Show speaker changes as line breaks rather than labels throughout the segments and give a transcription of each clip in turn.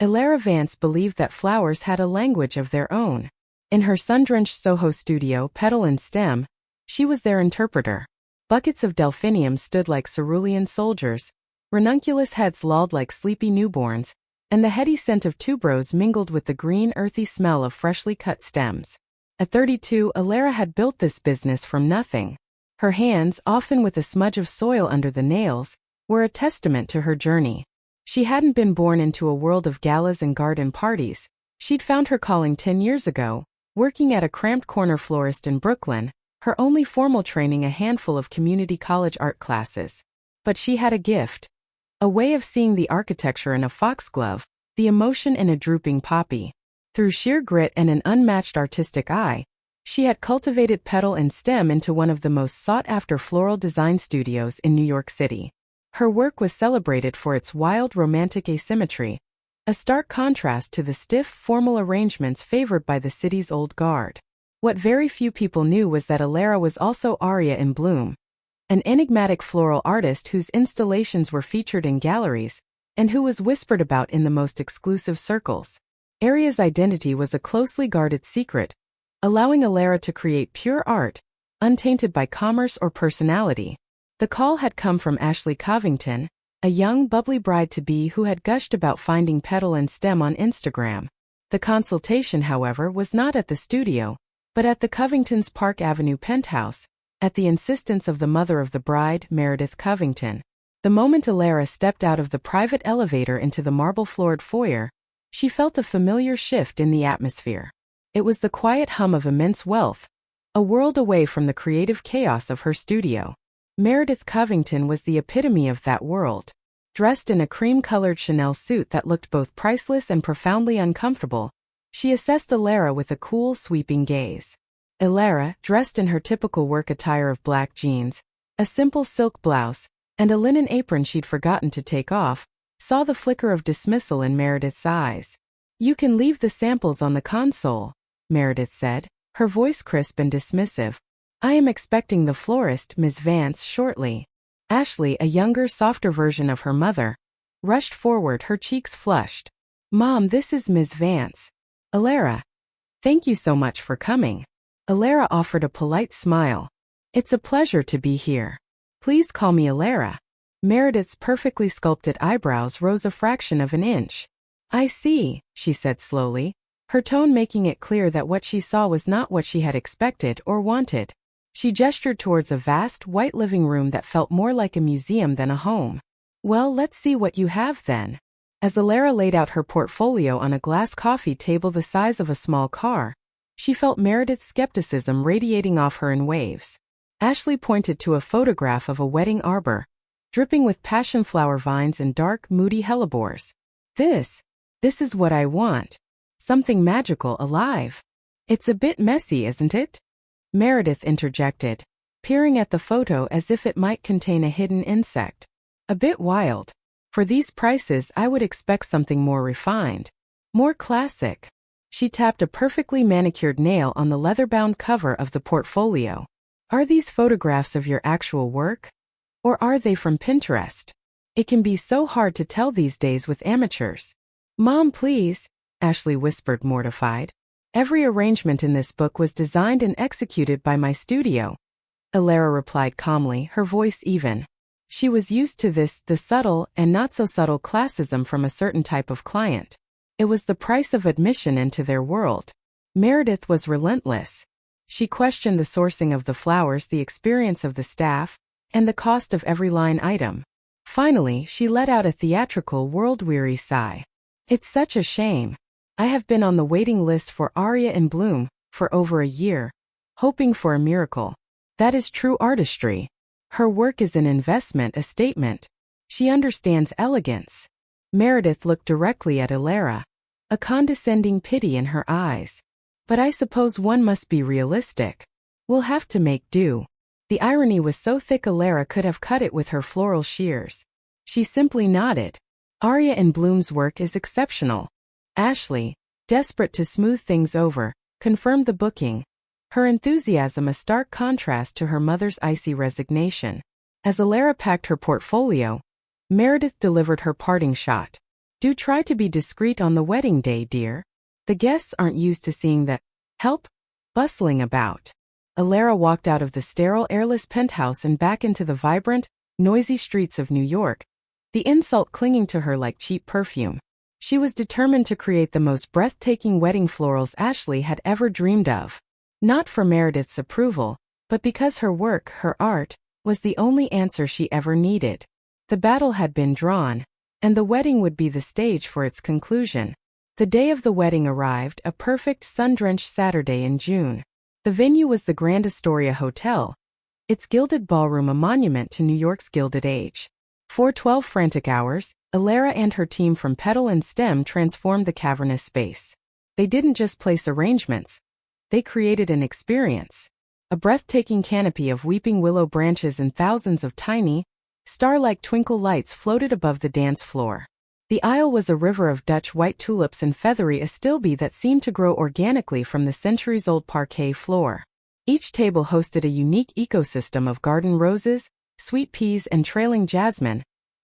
Ilara Vance believed that flowers had a language of their own. In her sun-drenched Soho studio, Petal and Stem, she was their interpreter. Buckets of delphinium stood like cerulean soldiers, ranunculus heads lolled like sleepy newborns, and the heady scent of tuberose mingled with the green, earthy smell of freshly cut stems. At 32, Ilara had built this business from nothing. Her hands, often with a smudge of soil under the nails, were a testament to her journey. She hadn't been born into a world of galas and garden parties. She'd found her calling 10 years ago, working at a cramped corner florist in Brooklyn, her only formal training a handful of community college art classes. But she had a gift. A way of seeing the architecture in a foxglove, the emotion in a drooping poppy. Through sheer grit and an unmatched artistic eye, she had cultivated Petal and Stem into one of the most sought-after floral design studios in New York City. Her work was celebrated for its wild romantic asymmetry, a stark contrast to the stiff, formal arrangements favored by the city's old guard. What very few people knew was that Ilara was also Aria in Bloom, an enigmatic floral artist whose installations were featured in galleries, and who was whispered about in the most exclusive circles. Aria's identity was a closely guarded secret, allowing Ilara to create pure art, untainted by commerce or personality. The call had come from Ashley Covington, a young, bubbly bride-to-be who had gushed about finding Petal and Stem on Instagram. The consultation, however, was not at the studio, but at the Covington's Park Avenue penthouse, at the insistence of the mother of the bride, Meredith Covington. The moment Ilara stepped out of the private elevator into the marble-floored foyer, she felt a familiar shift in the atmosphere. It was the quiet hum of immense wealth, a world away from the creative chaos of her studio. Meredith Covington was the epitome of that world. Dressed in a cream-colored Chanel suit that looked both priceless and profoundly uncomfortable, she assessed Ilara with a cool, sweeping gaze. Ilara, dressed in her typical work attire of black jeans, a simple silk blouse, and a linen apron she'd forgotten to take off, saw the flicker of dismissal in Meredith's eyes. "You can leave the samples on the console," Meredith said, her voice crisp and dismissive. "I am expecting the florist, Ms. Vance, shortly." Ashley, a younger, softer version of her mother, rushed forward, her cheeks flushed. "Mom, this is Ms. Vance." "Ilara. Thank you so much for coming." Ilara offered a polite smile. "It's a pleasure to be here. Please call me Ilara." Meredith's perfectly sculpted eyebrows rose a fraction of an inch. "I see," she said slowly, her tone making it clear that what she saw was not what she had expected or wanted. She gestured towards a vast, white living room that felt more like a museum than a home. "Well, let's see what you have then." As Ilara laid out her portfolio on a glass coffee table the size of a small car, she felt Meredith's skepticism radiating off her in waves. Ashley pointed to a photograph of a wedding arbor, dripping with passion flower vines and dark, moody hellebores. This is what I want. Something magical, alive." "It's a bit messy, isn't it?" Meredith interjected, peering at the photo as if it might contain a hidden insect. "A bit wild. For these prices, I would expect something more refined. More classic." She tapped a perfectly manicured nail on the leather-bound cover of the portfolio. "Are these photographs of your actual work? Or are they from Pinterest? It can be so hard to tell these days with amateurs." "Mom, please," Ashley whispered, mortified. "Every arrangement in this book was designed and executed by my studio," Ilara replied calmly, her voice even. She was used to the subtle and not-so-subtle classism from a certain type of client. It was the price of admission into their world. Meredith was relentless. She questioned the sourcing of the flowers, the experience of the staff, and the cost of every line item. Finally, she let out a theatrical, world-weary sigh. "It's such a shame. I have been on the waiting list for Aria in Bloom for over a year, hoping for a miracle. That is true artistry. Her work is an investment, a statement. She understands elegance." Meredith looked directly at Ilara, a condescending pity in her eyes. "But I suppose one must be realistic. We'll have to make do." The irony was so thick Ilara could have cut it with her floral shears. She simply nodded. "Aria in Bloom's work is exceptional." Ashley, desperate to smooth things over, confirmed the booking, her enthusiasm a stark contrast to her mother's icy resignation. As Ilara packed her portfolio, Meredith delivered her parting shot. Do try to be discreet on the wedding day, dear. The guests aren't used to seeing the help bustling about. Alara walked out of the sterile, airless penthouse and back into the vibrant, noisy streets of New York, the insult clinging to her like cheap perfume. She was determined to create the most breathtaking wedding florals Ashley had ever dreamed of. Not for Meredith's approval, but because her work, her art, was the only answer she ever needed. The battle had been drawn, and the wedding would be the stage for its conclusion. The day of the wedding arrived, a perfect sun-drenched Saturday in June. The venue was the Grand Astoria Hotel, its gilded ballroom a monument to New York's Gilded Age. For 12 frantic hours, Alara and her team from Petal and Stem transformed the cavernous space. They didn't just place arrangements, they created an experience. A breathtaking canopy of weeping willow branches and thousands of tiny, star-like twinkle lights floated above the dance floor. The aisle was a river of Dutch white tulips and feathery astilbe that seemed to grow organically from the centuries-old parquet floor. Each table hosted a unique ecosystem of garden roses, sweet peas and trailing jasmine.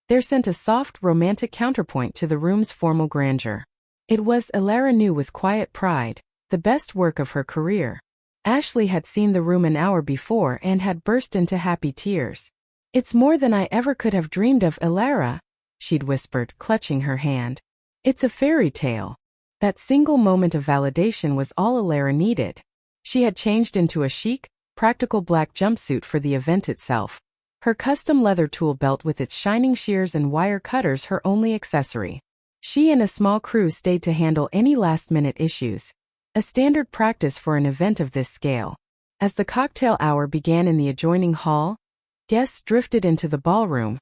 There sent a soft, romantic counterpoint to the room's formal grandeur. It was, Alara knew with quiet pride, the best work of her career. Ashley had seen the room an hour before and had burst into happy tears. "It's more than I ever could have dreamed of, Alara," she'd whispered, clutching her hand. "It's a fairy tale." That single moment of validation was all Alara needed. She had changed into a chic, practical black jumpsuit for the event itself. Her custom leather tool belt with its shining shears and wire cutters her only accessory. She and a small crew stayed to handle any last-minute issues, a standard practice for an event of this scale. As the cocktail hour began in the adjoining hall, guests drifted into the ballroom,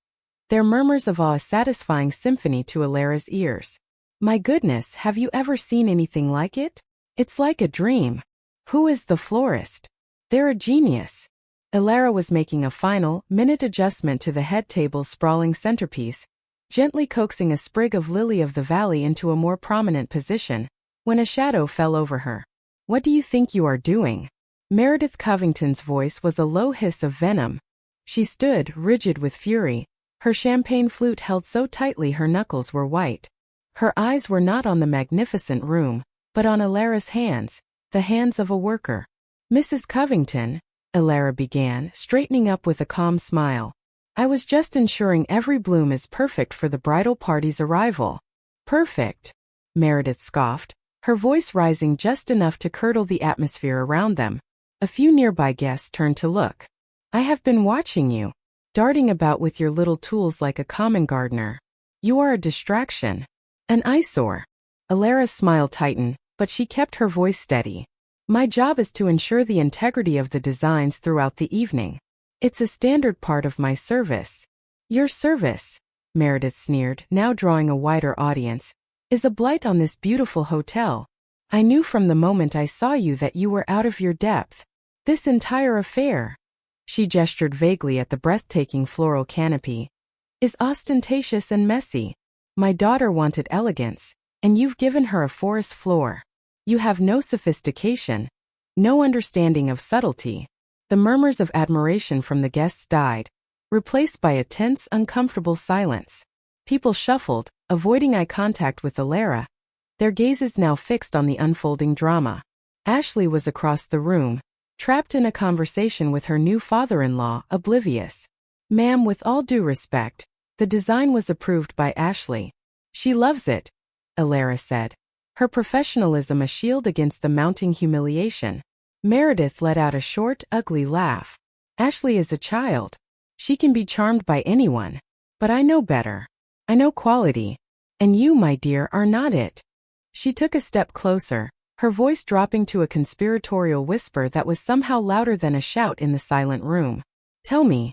their murmurs of awe a satisfying symphony to Alara's ears. "My goodness, have you ever seen anything like it? It's like a dream. Who is the florist? They're a genius." Alara was making a final, minute adjustment to the head table's sprawling centerpiece, gently coaxing a sprig of lily of the valley into a more prominent position, when a shadow fell over her. "What do you think you are doing?" Meredith Covington's voice was a low hiss of venom. She stood, rigid with fury, her champagne flute held so tightly her knuckles were white. Her eyes were not on the magnificent room, but on Alara's hands, the hands of a worker. "Mrs. Covington," Alara began, straightening up with a calm smile. "I was just ensuring every bloom is perfect for the bridal party's arrival." "Perfect?" Meredith scoffed, her voice rising just enough to curdle the atmosphere around them. A few nearby guests turned to look. "I have been watching you, darting about with your little tools like a common gardener. You are a distraction. An eyesore." Alara's smile tightened, but she kept her voice steady. "My job is to ensure the integrity of the designs throughout the evening. It's a standard part of my service." "Your service," Meredith sneered, now drawing a wider audience, "is a blight on this beautiful hotel. I knew from the moment I saw you that you were out of your depth. This entire affair," she gestured vaguely at the breathtaking floral canopy, "is ostentatious and messy. My daughter wanted elegance, and you've given her a forest floor. You have no sophistication, no understanding of subtlety." The murmurs of admiration from the guests died, replaced by a tense, uncomfortable silence. People shuffled, avoiding eye contact with Alara, their gazes now fixed on the unfolding drama. Ashley was across the room, trapped in a conversation with her new father-in-law, oblivious. "Ma'am, with all due respect, the design was approved by Ashley. She loves it," Alara said, her professionalism a shield against the mounting humiliation. Meredith let out a short, ugly laugh. "Ashley is a child. She can be charmed by anyone. But I know better. I know quality. And you, my dear, are not it." She took a step closer, her voice dropping to a conspiratorial whisper that was somehow louder than a shout in the silent room. "Tell me,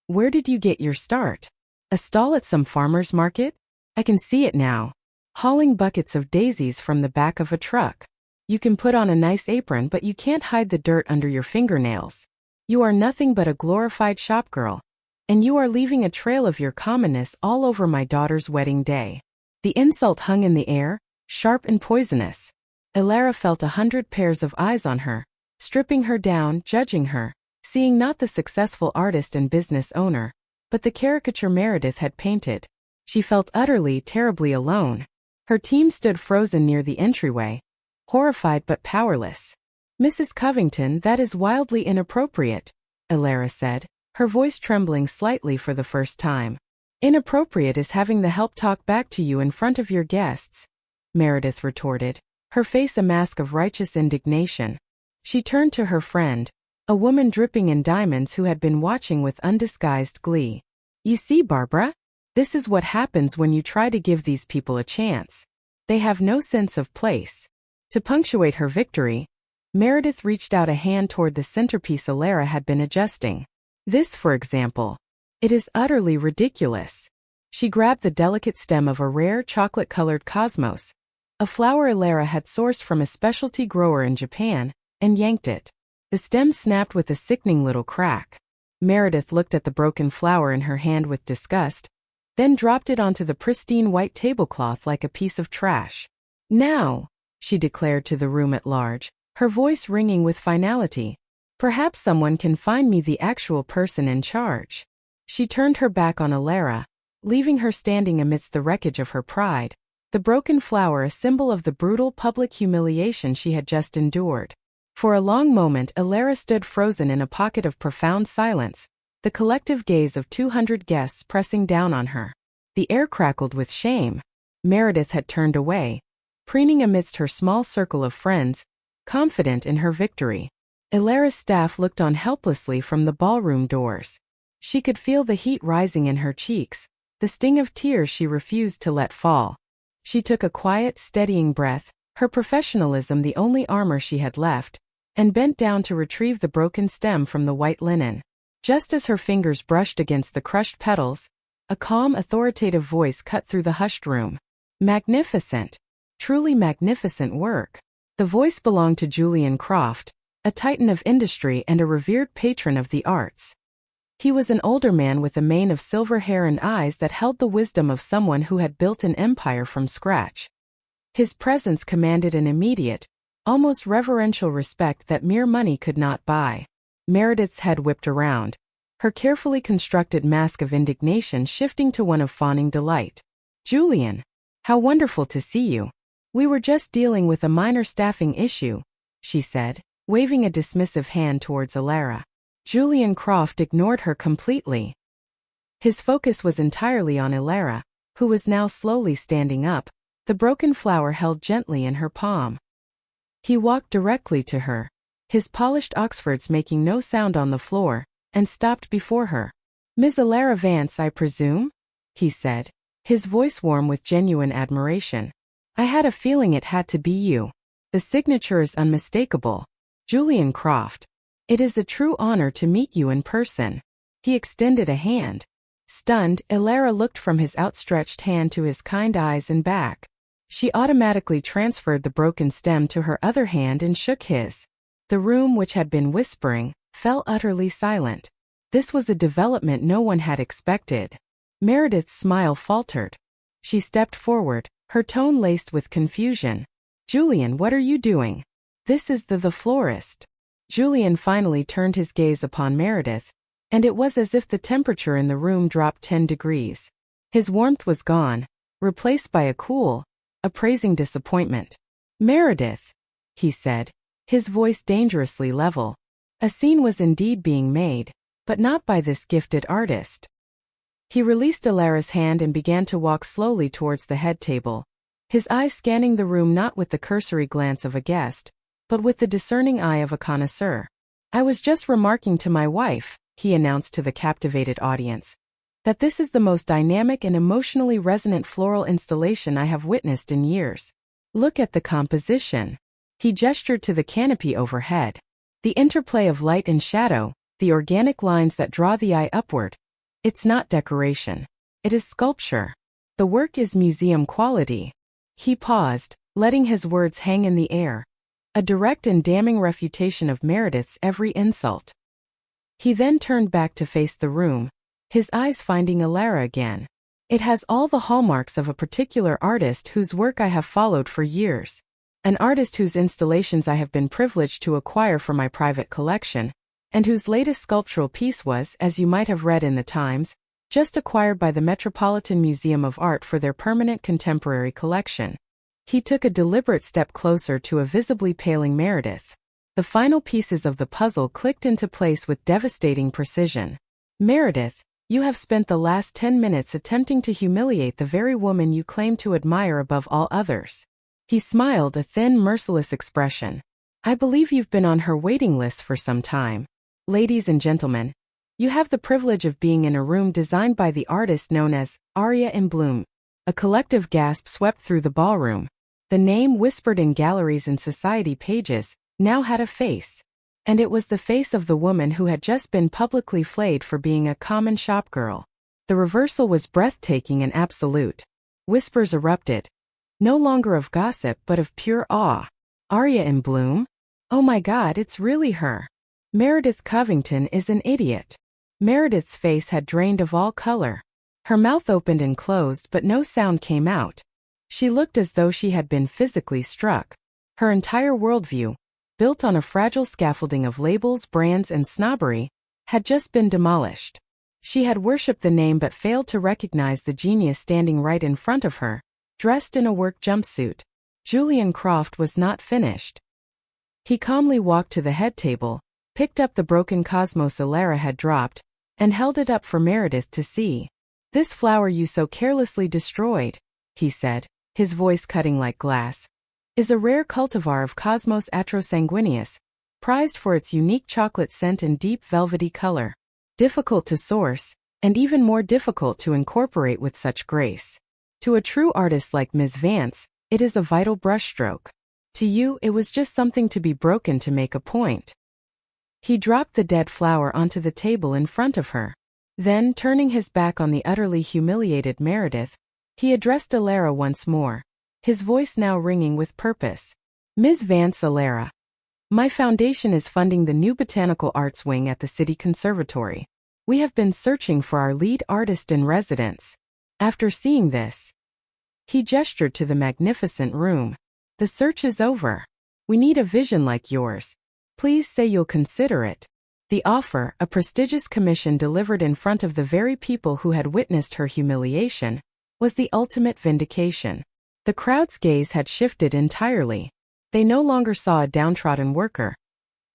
where did you get your start? A stall at some farmer's market? I can see it now. Hauling buckets of daisies from the back of a truck. You can put on a nice apron, but you can't hide the dirt under your fingernails. You are nothing but a glorified shopgirl. And you are leaving a trail of your commonness all over my daughter's wedding day." The insult hung in the air, sharp and poisonous. Alara felt 100 pairs of eyes on her, stripping her down, judging her, seeing not the successful artist and business owner, but the caricature Meredith had painted. She felt utterly, terribly alone. Her team stood frozen near the entryway, horrified but powerless. "Mrs. Covington, that is wildly inappropriate," Alara said, her voice trembling slightly for the first time. "Inappropriate is having the help talk back to you in front of your guests," Meredith retorted, her face a mask of righteous indignation. She turned to her friend, a woman dripping in diamonds who had been watching with undisguised glee. "You see, Barbara? This is what happens when you try to give these people a chance. They have no sense of place." To punctuate her victory, Meredith reached out a hand toward the centerpiece Alara had been adjusting. "This, for example. It is utterly ridiculous." She grabbed the delicate stem of a rare chocolate-colored cosmos, a flower Alara had sourced from a specialty grower in Japan, and yanked it. The stem snapped with a sickening little crack. Meredith looked at the broken flower in her hand with disgust, then dropped it onto the pristine white tablecloth like a piece of trash. "Now," she declared to the room at large, her voice ringing with finality, "perhaps someone can find me the actual person in charge." She turned her back on Alara, leaving her standing amidst the wreckage of her pride, the broken flower a symbol of the brutal public humiliation she had just endured. For a long moment Alara stood frozen in a pocket of profound silence, the collective gaze of 200 guests pressing down on her. The air crackled with shame. Meredith had turned away, preening amidst her small circle of friends, confident in her victory. Alara's staff looked on helplessly from the ballroom doors. She could feel the heat rising in her cheeks, the sting of tears she refused to let fall. She took a quiet, steadying breath, her professionalism the only armor she had left, and bent down to retrieve the broken stem from the white linen. Just as her fingers brushed against the crushed petals, a calm, authoritative voice cut through the hushed room. "Magnificent. Truly magnificent work." The voice belonged to Julian Croft, a titan of industry and a revered patron of the arts. He was an older man with a mane of silver hair and eyes that held the wisdom of someone who had built an empire from scratch. His presence commanded an immediate, almost reverential respect that mere money could not buy. Meredith's head whipped around, her carefully constructed mask of indignation shifting to one of fawning delight. "Julian, how wonderful to see you. We were just dealing with a minor staffing issue," she said, waving a dismissive hand towards Alara. Julian Croft ignored her completely. His focus was entirely on Alara, who was now slowly standing up, the broken flower held gently in her palm. He walked directly to her, his polished Oxfords making no sound on the floor, and stopped before her. "Ms. Alara Vance, I presume?" he said, his voice warm with genuine admiration. "I had a feeling it had to be you. The signature is unmistakable. Julian Croft. It is a true honor to meet you in person." He extended a hand. Stunned, Alara looked from his outstretched hand to his kind eyes and back. She automatically transferred the broken stem to her other hand and shook his. The room, which had been whispering, fell utterly silent. This was a development no one had expected. Meredith's smile faltered. She stepped forward, her tone laced with confusion. "Julian, what are you doing?" "This is the florist." Julian finally turned his gaze upon Meredith, and it was as if the temperature in the room dropped 10 degrees. His warmth was gone, replaced by a cool, appraising disappointment. "Meredith," he said, his voice dangerously level. A scene was indeed being made, but not by this gifted artist. He released Alara's hand and began to walk slowly towards the head table, his eyes scanning the room not with the cursory glance of a guest, but with the discerning eye of a connoisseur. "I was just remarking to my wife," he announced to the captivated audience, "that this is the most dynamic and emotionally resonant floral installation I have witnessed in years. Look at the composition." He gestured to the canopy overhead. "The interplay of light and shadow, the organic lines that draw the eye upward. It's not decoration. It is sculpture. The work is museum quality." He paused, letting his words hang in the air, a direct and damning refutation of Meredith's every insult. He then turned back to face the room, his eyes finding Alara again. "It has all the hallmarks of a particular artist whose work I have followed for years. An artist whose installations I have been privileged to acquire for my private collection, and whose latest sculptural piece was, as you might have read in the Times, just acquired by the Metropolitan Museum of Art for their permanent contemporary collection. He took a deliberate step closer to a visibly paling Meredith. The final pieces of the puzzle clicked into place with devastating precision. Meredith, you have spent the last 10 minutes attempting to humiliate the very woman you claim to admire above all others. He smiled, a thin, merciless expression. I believe you've been on her waiting list for some time. Ladies and gentlemen, you have the privilege of being in a room designed by the artist known as Aria in Bloom. A collective gasp swept through the ballroom. The name whispered in galleries and society pages now had a face. And it was the face of the woman who had just been publicly flayed for being a common shopgirl. The reversal was breathtaking and absolute. Whispers erupted. No longer of gossip but of pure awe. Aria in Bloom? Oh my God, it's really her. Meredith Covington is an idiot. Meredith's face had drained of all color. Her mouth opened and closed but no sound came out. She looked as though she had been physically struck. Her entire worldview, built on a fragile scaffolding of labels, brands, and snobbery, had just been demolished. She had worshipped the name but failed to recognize the genius standing right in front of her, dressed in a work jumpsuit. Julian Croft was not finished. He calmly walked to the head table, picked up the broken cosmos Alara had dropped, and held it up for Meredith to see. This flower you so carelessly destroyed, he said, his voice cutting like glass, is a rare cultivar of Cosmos atrosanguineus, prized for its unique chocolate scent and deep velvety color. Difficult to source, and even more difficult to incorporate with such grace. To a true artist like Ms. Vance, it is a vital brushstroke. To you, it was just something to be broken to make a point. He dropped the dead flower onto the table in front of her. Then, turning his back on the utterly humiliated Meredith, he addressed Alara once more, his voice now ringing with purpose. Ms. Vance Alara. My foundation is funding the new Botanical Arts Wing at the City Conservatory. We have been searching for our lead artist in residence. After seeing this, he gestured to the magnificent room. The search is over. We need a vision like yours. Please say you'll consider it. The offer, a prestigious commission delivered in front of the very people who had witnessed her humiliation, was the ultimate vindication. The crowd's gaze had shifted entirely. They no longer saw a downtrodden worker.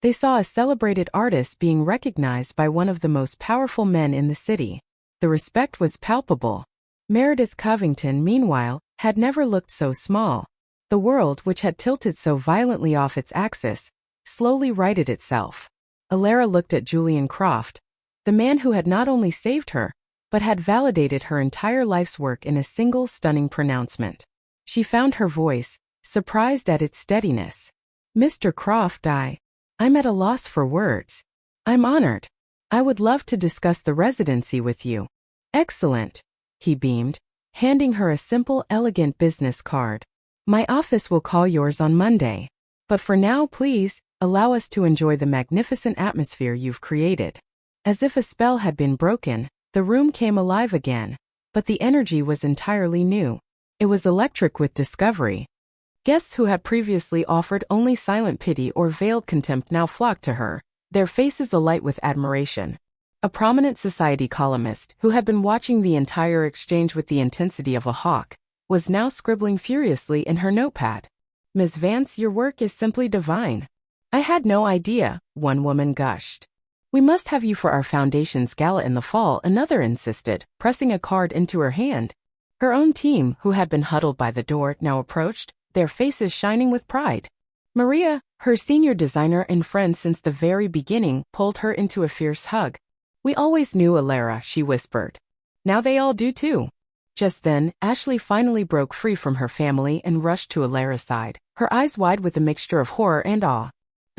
They saw a celebrated artist being recognized by one of the most powerful men in the city. The respect was palpable. Meredith Covington, meanwhile, had never looked so small. The world, which had tilted so violently off its axis, slowly righted itself. Alara looked at Julian Croft, the man who had not only saved her, but had validated her entire life's work in a single stunning pronouncement. She found her voice, surprised at its steadiness. Mr. Croft, I'm at a loss for words. I'm honored. I would love to discuss the residency with you. Excellent, he beamed, handing her a simple, elegant business card. My office will call yours on Monday. But for now, please, allow us to enjoy the magnificent atmosphere you've created. As if a spell had been broken, the room came alive again, but the energy was entirely new. It was electric with discovery. Guests who had previously offered only silent pity or veiled contempt now flocked to her, their faces alight with admiration. A prominent society columnist, who had been watching the entire exchange with the intensity of a hawk, was now scribbling furiously in her notepad. Ms. Vance, your work is simply divine. I had no idea, one woman gushed. We must have you for our foundation's gala in the fall, another insisted, pressing a card into her hand. Her own team, who had been huddled by the door, now approached, their faces shining with pride. Maria, her senior designer and friend since the very beginning, pulled her into a fierce hug. We always knew Alara, she whispered. Now they all do too. Just then, Ashley finally broke free from her family and rushed to Alara's side, her eyes wide with a mixture of horror and awe.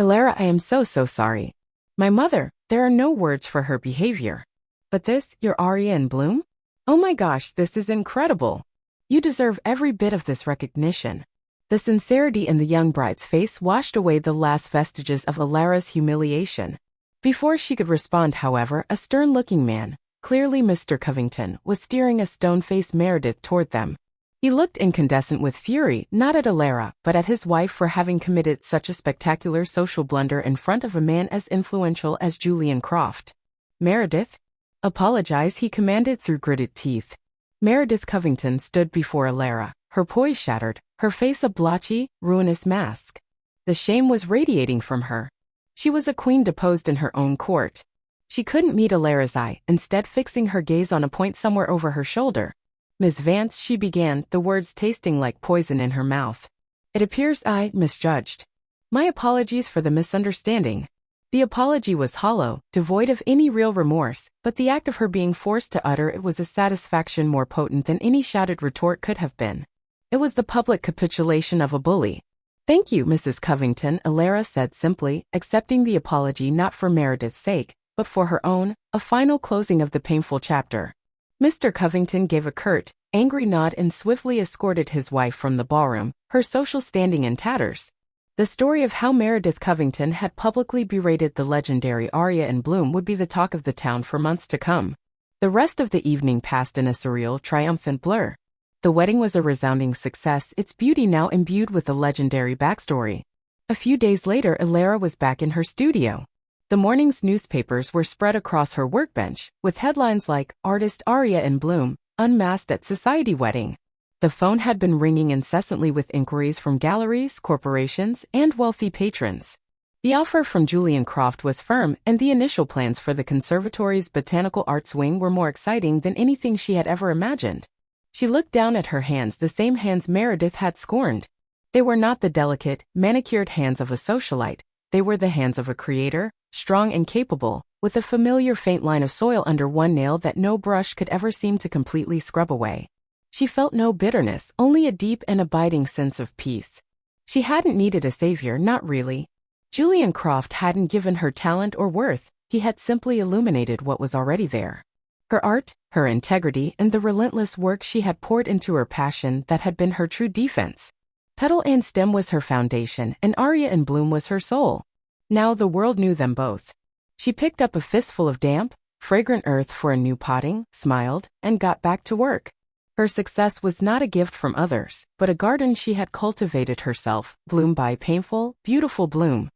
Alara, I am so sorry. My mother, there are no words for her behavior. But this, your Aria in Bloom? Oh my gosh, this is incredible. You deserve every bit of this recognition. The sincerity in the young bride's face washed away the last vestiges of Alara's humiliation. Before she could respond, however, a stern-looking man, clearly Mr. Covington, was steering a stone-faced Meredith toward them. He looked incandescent with fury, not at Alara, but at his wife for having committed such a spectacular social blunder in front of a man as influential as Julian Croft. Meredith, Apologize, he commanded through gritted teeth. Meredith Covington stood before Alara, her poise shattered, her face a blotchy, ruinous mask. The shame was radiating from her. She was a queen deposed in her own court. She couldn't meet Alara's eye, instead fixing her gaze on a point somewhere over her shoulder. "Miss Vance," she began, the words tasting like poison in her mouth. "It appears I misjudged. My apologies for the misunderstanding." The apology was hollow, devoid of any real remorse, but the act of her being forced to utter it was a satisfaction more potent than any shouted retort could have been. It was the public capitulation of a bully. "Thank you, Mrs. Covington," Alara said simply, accepting the apology not for Meredith's sake, but for her own, a final closing of the painful chapter. Mr. Covington gave a curt, angry nod and swiftly escorted his wife from the ballroom, her social standing in tatters. The story of how Meredith Covington had publicly berated the legendary Aria in Bloom would be the talk of the town for months to come. The rest of the evening passed in a surreal, triumphant blur. The wedding was a resounding success, its beauty now imbued with a legendary backstory. A few days later, Alara was back in her studio. The morning's newspapers were spread across her workbench, with headlines like, "Artist Aria in Bloom, unmasked at society wedding." The phone had been ringing incessantly with inquiries from galleries, corporations, and wealthy patrons. The offer from Julian Croft was firm, and the initial plans for the conservatory's botanical arts wing were more exciting than anything she had ever imagined. She looked down at her hands, the same hands Meredith had scorned. They were not the delicate, manicured hands of a socialite. They were the hands of a creator, strong and capable, with a familiar faint line of soil under one nail that no brush could ever seem to completely scrub away. She felt no bitterness, only a deep and abiding sense of peace. She hadn't needed a savior, not really. Julian Croft hadn't given her talent or worth, he had simply illuminated what was already there. Her art, her integrity, and the relentless work she had poured into her passion that had been her true defense. Petal and stem was her foundation, and Aria in Bloom was her soul. Now the world knew them both. She picked up a fistful of damp, fragrant earth for a new potting, smiled, and got back to work. Her success was not a gift from others, but a garden she had cultivated herself, bloom by painful, beautiful bloom.